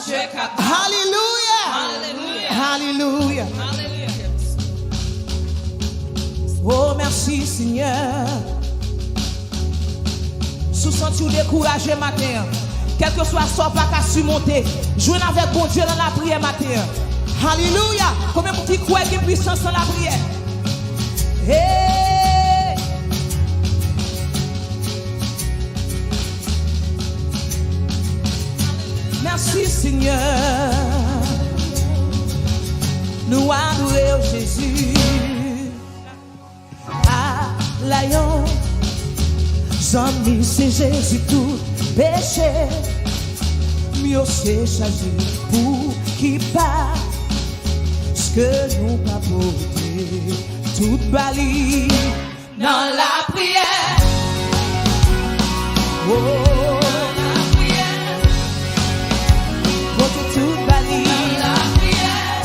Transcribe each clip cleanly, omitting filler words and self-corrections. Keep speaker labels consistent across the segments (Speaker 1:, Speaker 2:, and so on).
Speaker 1: Dieu est capable.
Speaker 2: Hallelujah.
Speaker 1: Hallelujah.
Speaker 2: Hallelujah. Oh, merci Seigneur. Sous senti ou découragé matin, quel que soit ce pas qu'à surmonter, jouer avec bon Dieu dans la prière matin. Hallelujah. Combien de qui croient qu'il y a puissance dans la prière? Hey. Merci Seigneur. Nous adorons Jésus. Lion, amis, c'est Jésus tout péché. Mieux c'est chargé pour qui part. Ce que nous pas porté, toute balie dans la prière. Oh, dans la prière. Porter toute balie dans la prière.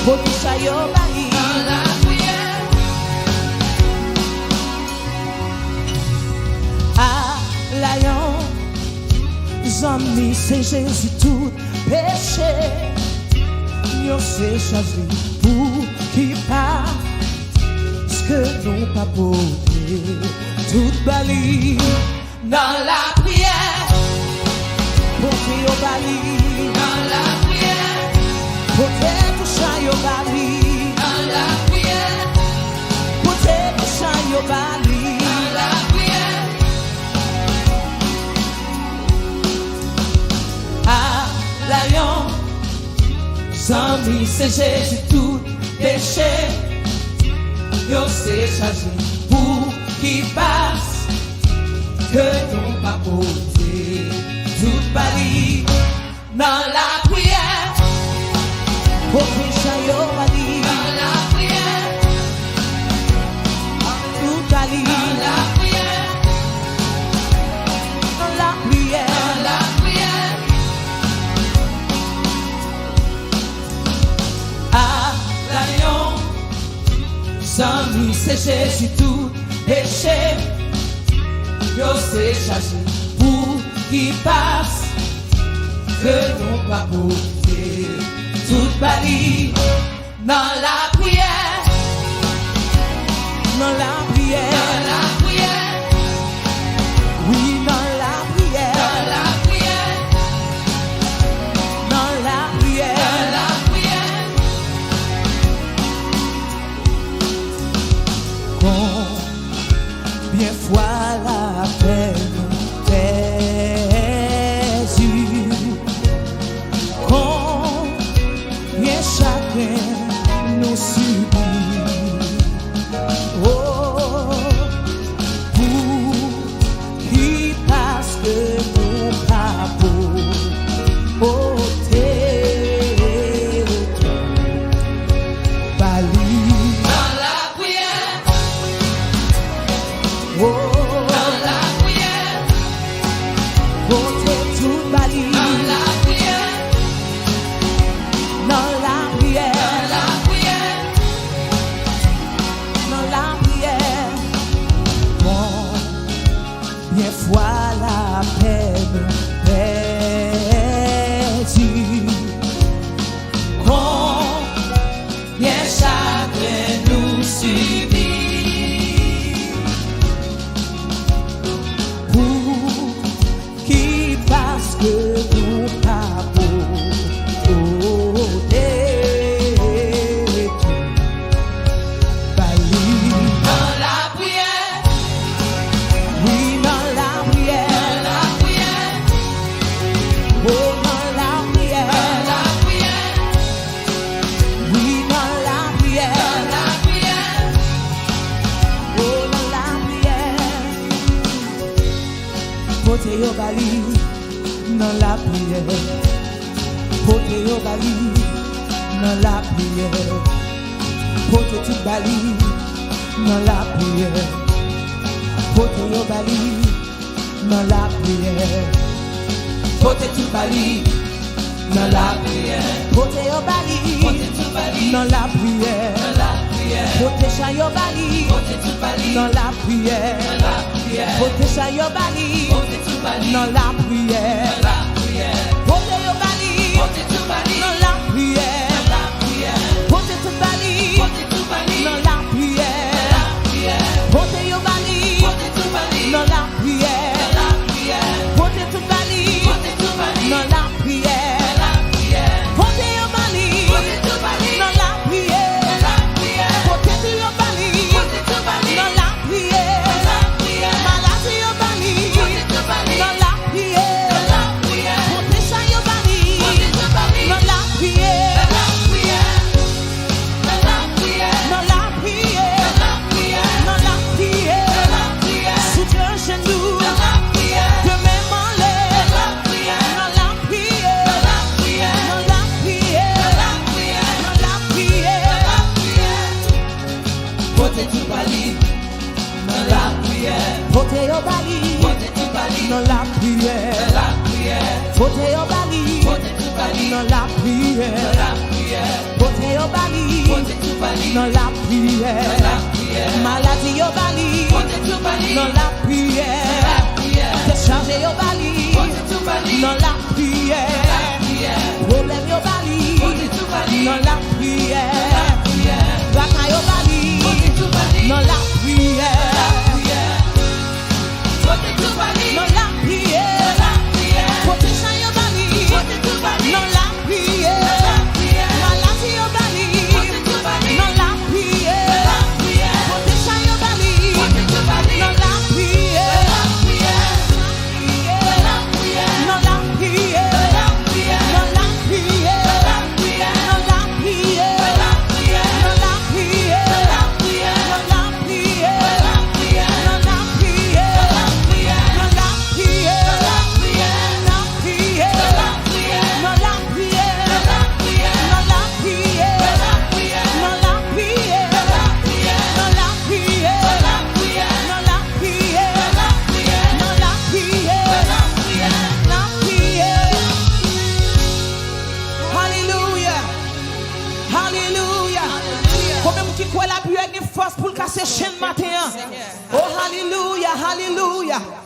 Speaker 2: Porter ça yo balie dans la prière. Lion, amis, c'est Jésus tout péché. Nous c'est choisi pour qui part. Ce que nous pas porté, toute balie dans la prière. Porter au balie dans la prière. Porter tout ça au balie dans la prière. Porter tout ça au balie dans la prière. Lion, amis, c'est Jésus tout péché. Yo c'est chargé pour qui passe. Que non pas porter toute balie dans la prière. Porter ça yo balie dans la prière. Toute balie dans la prière. Dans la prière. Dans la prière. Amis, c'est Jésus tout péché. Yo c'est chargé pour qui passe. Que non pas porter toute balie dans la prière. Dans la prière. Dans la prière. Oui, dans la prière. Dans la prière. Dans la prière. Dans la prière. Combien fois la peine perdue, combien chacun nous subit. Oh, pour qui parce que nous pas beau. Oh, Portez au bali dans la prière. Portez au bali dans la prière. Portez tout bali dans la prière. Portez au bali dans la prière. Portez tout bali dans la prière. Portez au bali dans la prière. Portez ça au bali dans la prière. Portez ça au bali dans la prière. Portez bali, dans la prière, portez au bali, dans la prière, maladie au bali, dans la prière, déchargez au bali, dans la prière, problème au bali, dans la prière, bataille au bali, dans la prière, dans la prière, protection au bali, dans la prière, maladie au bali, dans la prière, protection au bali, dans la prière, dans la prière, dans la prière, dans la prière, dans la prière, dans la prière, force pour casser chaîne matin. Oh, hallelujah, hallelujah.